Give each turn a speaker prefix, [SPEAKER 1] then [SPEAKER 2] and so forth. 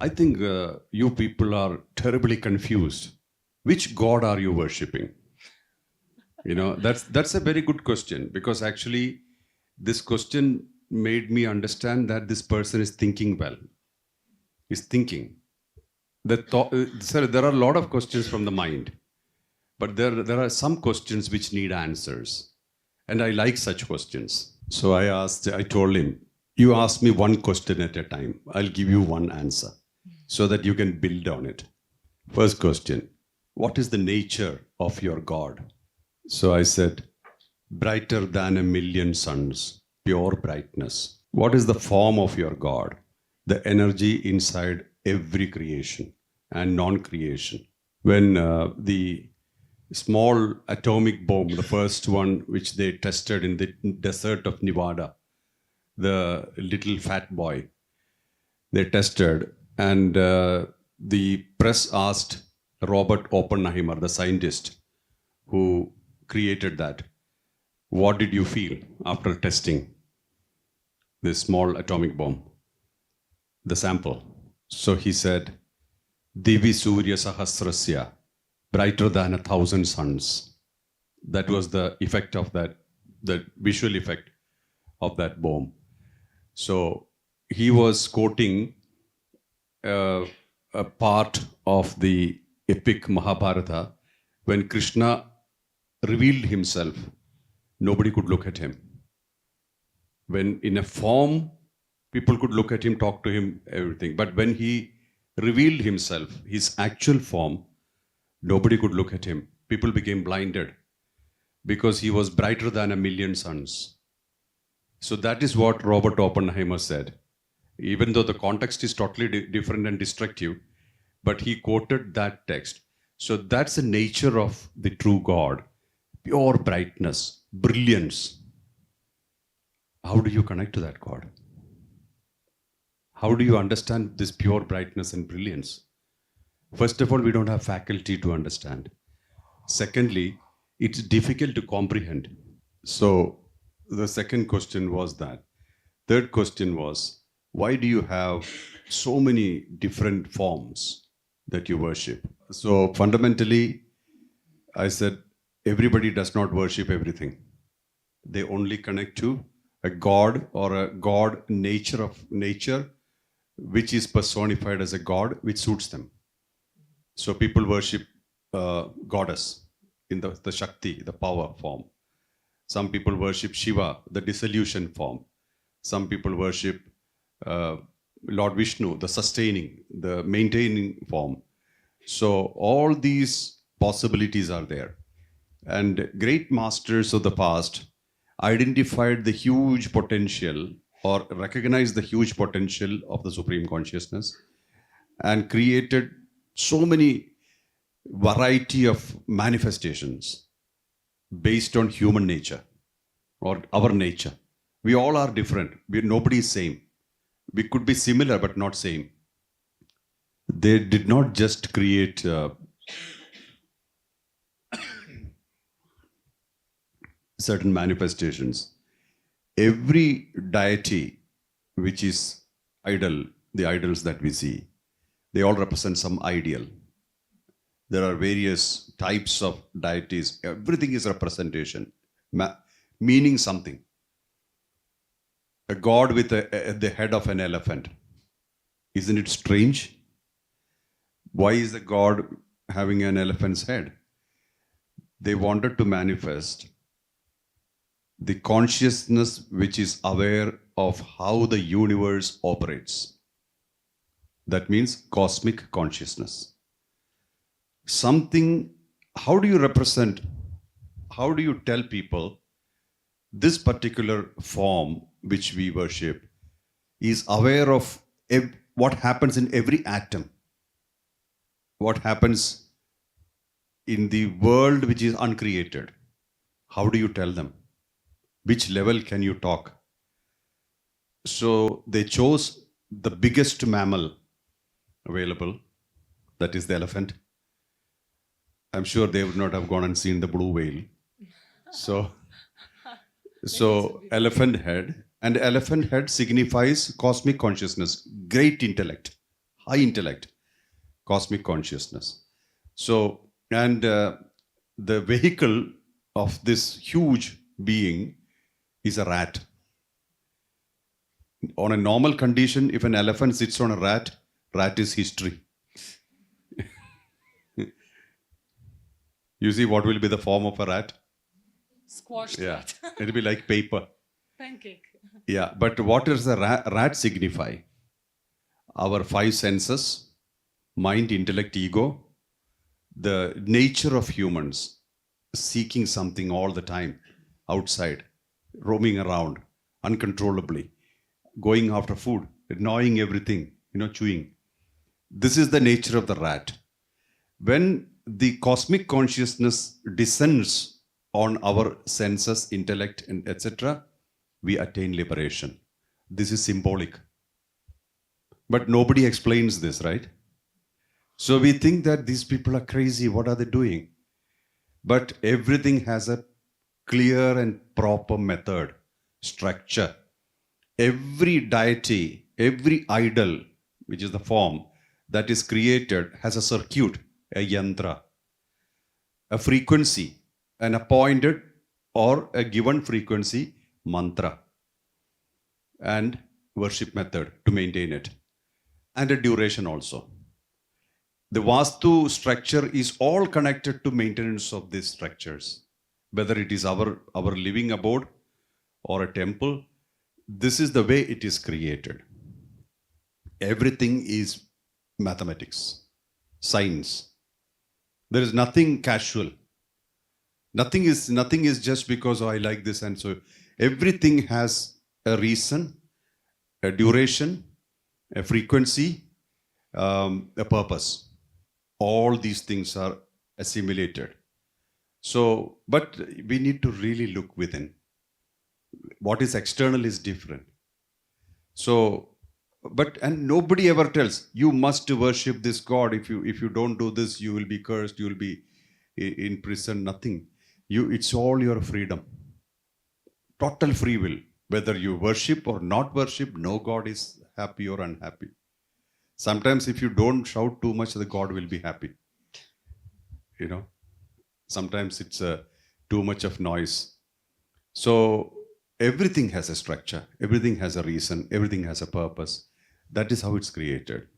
[SPEAKER 1] I think you people are terribly confused. Which God are you worshipping? That's a very good question, because actually this question made me understand that this person is thinking well. Is thinking. Sir, there are a lot of questions from the mind, but there are some questions which need answers, and I like such questions. So I told him, you ask me one question at a time. I'll give you one answer so that you can build on it. First question, what is the nature of your God? So I said, brighter than a million suns, pure brightness. What is the form of your God? The energy inside every creation and non-creation. When the small atomic bomb, the first one which they tested in the desert of Nevada, the little fat boy, they tested, and the press asked Robert Oppenheimer, the scientist who created that, what did you feel after testing this small atomic bomb, the sample? So he said, Divi Surya Sahasrasya, brighter than 1,000 suns. That was the effect of that, the visual effect of that bomb. So he was quoting a part of the epic Mahabharata when Krishna revealed himself. Nobody could look at him. When in a form, people could look at him, talk to him, everything. But when he revealed himself, his actual form, nobody could look at him. People became blinded because he was brighter than a million suns. So that is what Robert Oppenheimer said. Even though the context is totally different and destructive, but he quoted that text. So that's the nature of the true God. Pure brightness, brilliance. How do you connect to that God? How do you understand this pure brightness and brilliance? First of all, we don't have faculty to understand. Secondly, it's difficult to comprehend. So the second question was that. Third question was, why do you have so many different forms that you worship? So fundamentally, I said, everybody does not worship everything. They only connect to a God or a God nature of nature, which is personified as a God, which suits them. So people worship goddess in the Shakti, the power form. Some people worship Shiva, the dissolution form. Some people worship Lord Vishnu, the sustaining, the maintaining form. So all these possibilities are there. And great masters of the past identified the huge potential or recognized the huge potential of the Supreme Consciousness and created so many variety of manifestations based on human nature or our nature. We all are different. Nobody is same. We could be similar but not same. They did not just create certain manifestations. Every deity which is idol, the idols that we see, they all represent some ideal. There are various types of deities. Everything is representation, meaning something. A god with the head of an elephant. Isn't it strange? Why is the god having an elephant's head? They wanted to manifest the consciousness which is aware of how the universe operates. That means cosmic consciousness. Something, how do you represent, how do you tell people this particular form which we worship is aware of what happens in every atom, what happens in the world which is uncreated? How do you tell them? Which level can you talk? So they chose the biggest mammal available, that is the elephant. I'm sure they would not have gone and seen the blue whale. So elephant head, and elephant head signifies cosmic consciousness, great intellect, high intellect, cosmic consciousness. So, and the vehicle of this huge being is a rat. On a normal condition, if an elephant sits on a rat, rat is history. You see what will be the form of a rat?
[SPEAKER 2] Squashed
[SPEAKER 1] Yeah,
[SPEAKER 2] rat.
[SPEAKER 1] it'll be like paper.
[SPEAKER 2] Pancake.
[SPEAKER 1] Yeah, but what does the rat signify? Our five senses, mind, intellect, ego, the nature of humans seeking something all the time outside, roaming around uncontrollably, going after food, gnawing everything, chewing. This is the nature of the rat. When the cosmic consciousness descends on our senses, intellect, and etc., we attain liberation. This is symbolic. But nobody explains this, right? So we think that these people are crazy. What are they doing? But everything has a clear and proper method, structure. Every deity, every idol, which is the form that is created, has a circuit, a yantra, a frequency, an appointed or a given frequency mantra, and worship method to maintain it, and a duration also. The Vastu structure is all connected to maintenance of these structures, whether it is our living abode or a temple. This is the way it is created. Everything is mathematics, science. There is nothing casual. Nothing is just because I like this and so. Everything has a reason, a duration, a frequency, a purpose. All these things are assimilated. So, but we need to really look within. What is external is different. So, and nobody ever tells you must worship this God. If you don't do this, you will be cursed. You will be in prison. Nothing. It's all your freedom. Total free will. Whether you worship or not worship, no God is happy or unhappy. Sometimes if you don't shout too much, the God will be happy. Sometimes it's too much of noise. So everything has a structure, everything has a reason, everything has a purpose. That is how it's created.